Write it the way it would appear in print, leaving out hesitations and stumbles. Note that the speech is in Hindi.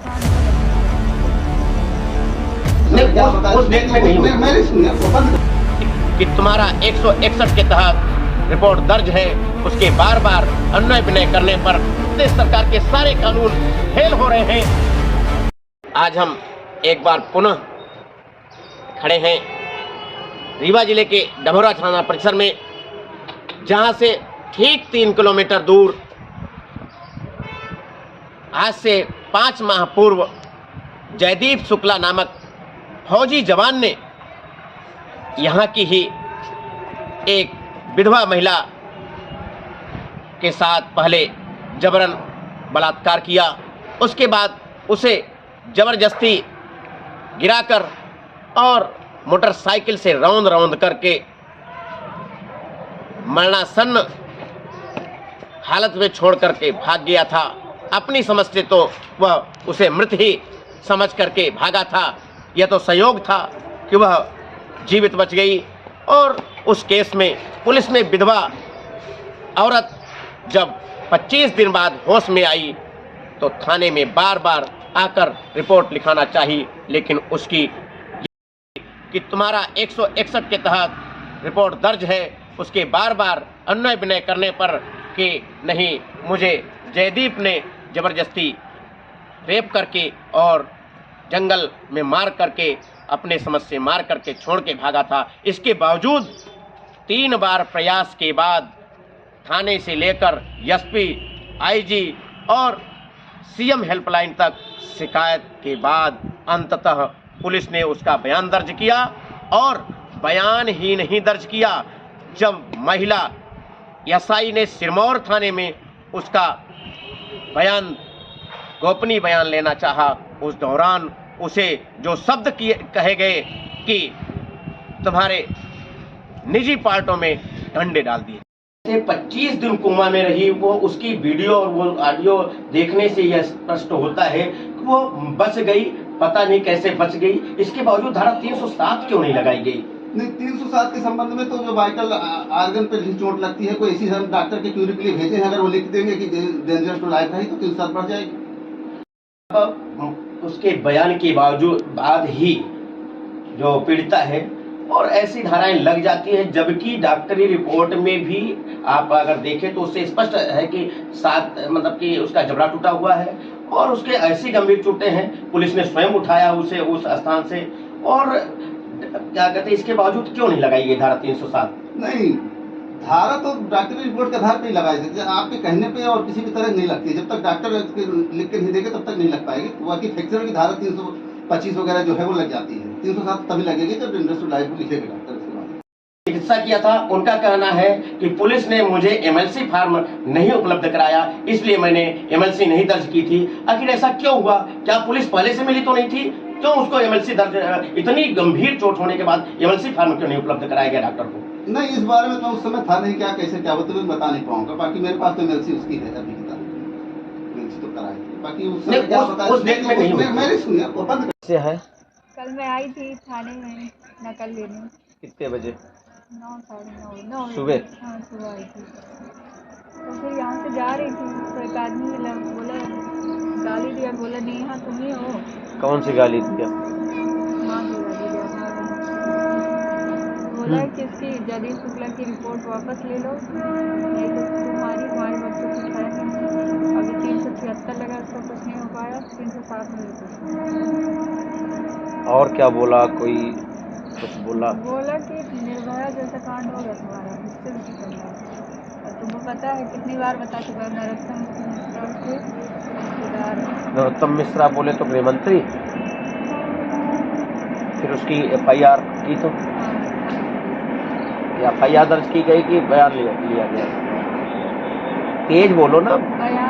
कांड को लगने नहीं, उस डेट में नहीं हुई। मैंने सुना वो बंद कि तुम्हारा 161 के तहत रिपोर्ट दर्ज है, उसके बार बार अन्वय विनय करने पर प्रदेश सरकार के सारे कानून फेल हो रहे हैं। आज हम एक बार पुनः खड़े हैं रीवा जिले के डभौरा थाना परिसर में, जहां से ठीक 3 किलोमीटर दूर आज से 5 माह पूर्व जयदीप शुक्ला नामक फौजी जवान ने यहाँ की ही एक विधवा महिला के साथ पहले जबरन बलात्कार किया, उसके बाद उसे जबरदस्ती गिराकर और मोटरसाइकिल से रौंद रौंद करके मरणासन्न हालत में छोड़ करके भाग गया था। अपनी समझ से तो वह उसे मृत ही समझ करके भागा था। यह तो संयोग था कि वह जीवित बच गई। और उस केस में पुलिस ने विधवा औरत जब 25 दिन बाद होश में आई तो थाने में बार बार आकर रिपोर्ट लिखाना चाहिए, लेकिन उसकी कि तुम्हारा 161 के तहत रिपोर्ट दर्ज है, उसके बार बार अन्वय विनय करने पर कि नहीं, मुझे जयदीप ने जबरदस्ती रेप करके और जंगल में मार करके अपने समझ से मार करके छोड़ के भागा था। इसके बावजूद 3 बार प्रयास के बाद थाने से लेकर एसपी, आईजी और सीएम हेल्पलाइन तक शिकायत के बाद अंततः पुलिस ने उसका बयान दर्ज किया। और बयान ही नहीं दर्ज किया, जब महिला एसआई ने सिरमौर थाने में उसका बयान, गोपनीय बयान लेना चाहा, उस दौरान उसे जो शब्द कहे गए कि तुम्हारे निजी पार्टों में डंडे डाल दिए। 25 दिन कोमा में रही वो, उसकी वीडियो और वो ऑडियो देखने से यह स्पष्ट होता है कि वो बच गई। पता नहीं कैसे बच गई, इसके बावजूद धारा 307 क्यों नहीं लगाई गई? नहीं, 307 के संबंध में तो जो वाइटल आर्गन पे चोट लगती है, कोई ऐसी डॉक्टर के क्यूरी के लिए भेजे हैं, अगर वो लिख देंगे कि डेंजर टू लाइफ है तो 307 बढ़ जाएगी। अब उसके बयान के बावजूद बाद ही जो पीड़िता है और ऐसी धाराएं लग जाती हैं, जबकि डॉक्टरी रिपोर्ट में भी आप अगर देखें तो उससे स्पष्ट है कि 7 मतलब कि उसका जबड़ा टूटा हुआ है और उसके ऐसी गंभीर चोटें हैं, पुलिस ने स्वयं उठाया उसे उस स्थान से। और क्या कहते हैं, इसके बावजूद क्यों नहीं लगाई गई धारा 307? नहीं, धारा तो डॉक्टरी रिपोर्ट के आधार पर ही लगाई जाती है, आपके कहने पे और किसी भी तरह नहीं लगती। जब तक डॉक्टर लिख के नहीं देगा तब तक नहीं लग पाएगी। बाकी फ्रैक्चर की धारा 325 वगैरह जो है वो लग जाती है। 307 तभी लगेगी जब डेंजर टू लाइफ लिखेगा डॉक्टर। चिकित्सा किया था, उनका कहना है कि पुलिस ने मुझे एमएलसी फॉर्म नहीं उपलब्ध कराया, इसलिए मैंने एमएलसी नहीं दर्ज की थी। आखिर ऐसा क्यों हुआ? क्या पुलिस पहले से मिली तो नहीं थी? क्यों उसको एमएलसी दर्ज, इतनी गंभीर चोट होने के बाद एमएलसी फॉर्म क्यों नहीं उपलब्ध कराया गया डॉक्टर को? नहीं, इस बारे में मैं उस समय था नहीं, क्या कैसे क्या होता है बता नहीं पाऊंगा। बाकी मेरे पास तो एमएलसी उसकी है, अभी की एमएलसी तो कराई थी। बाकी उस समय क्या बताया उस डेट में नहीं हुई। मैंने सुना वो बंद से है। कल मैं आई थी थाने में नकल लेने। कितने बजे? 9 साढ़े 9 सुबह? हाँ, सुबह आई थी। तो फिर यहाँ से जा रही थी तो एक आदमी मिला, बोला, गाली दिया, बोला नेहा तुम ही हो। कौन सी गाली दिया? माँ की गाली दिया। बोला कि इसकी जयदीप शुक्ला की रिपोर्ट वापस ले लो, नहीं तो तुम्हारे बच्चों को खाया नहीं। अभी 376 लगा, उसका कुछ नहीं हो पाया, 307 में कुछ। और क्या बोला? कोई कुछ बोला? बोला कि निर्भया जैसा कांड होगा तुम्हारा, मुझसे भी कर रहा है। और तुमको पता है कितनी बार बता चुका है, नरोत्तम मिश्रा के रिश्तेदार। नरोत्तम मिश्रा बोले तो गृह मंत्री, फिर उसकी एफआईआर की तो एफआईआर दर्ज की गई कि बयान लिया गया? तेज बोलो ना। बयान